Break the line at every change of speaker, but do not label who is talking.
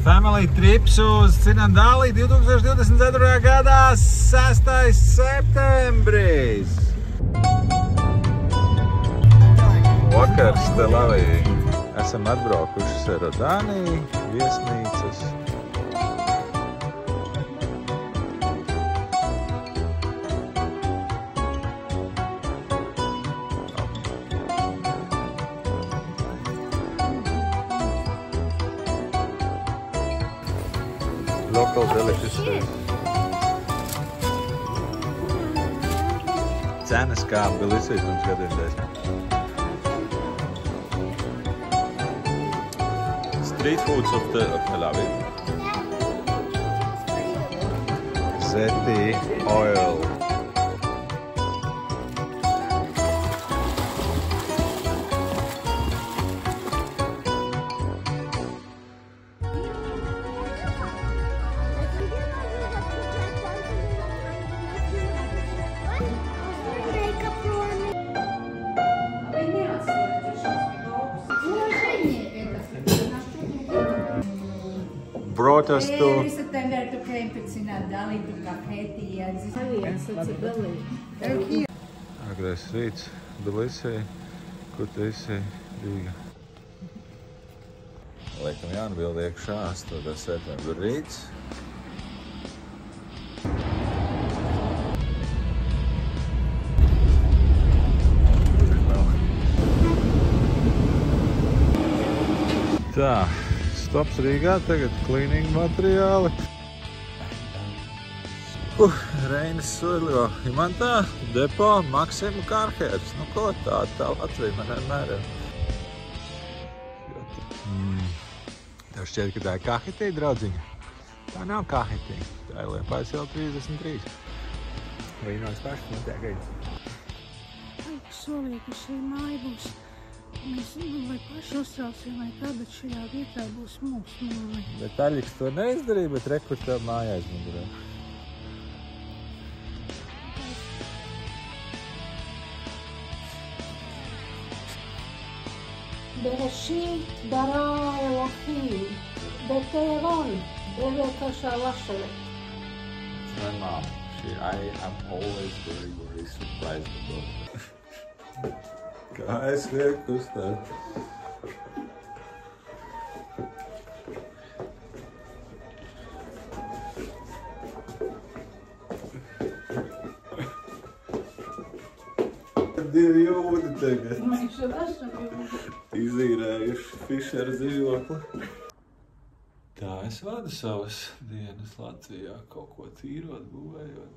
Family trips uz Cinandali 2024. gadā 6. septembris. Vakars Telavī. Esam atbraukuši Serodānī viesnīcas. Local delicacy. Cenas kā Bilisī pirms gadiem 10. Street foods of Tel Aviv. Zeti oil. Brought us to agrais rīts Bilisī, kur tu esi Rīga. Laikam jānabild iekšā 8. septembra rīts. Tā. Stops Rīgā, tagad cleaning materiāli. Reinas Soļo imantā, depo Maksima Karhērs. Nu ko, tā Latvija man vienmēr ir. Tev šķiet, ka tā ir Kahitī, draudziņa? Tā nav Kahitī, tā ir Liepājas iela 33. Vīnojas paši, man tiek gaida.
Solīja, ka šī māja būs. Mēs vai paši uzcelsim vai kā, bet šajā vietā būs mūsu māja.
Bet Aļiks to neizdarīja, bet rekur tev māja aizmugurē.
Bereshit bara Elohim beteron bevekasha lashere.
It's my mom. I am always very surprised about her. Kā es lieku kustēt? Divi jūdi tagad.
Mēs jau esam jūdi.
Izīrējuši Fišera dzīvokli. Tā es vadu savas dienas Latvijā, kaut ko tīrot, būvējot.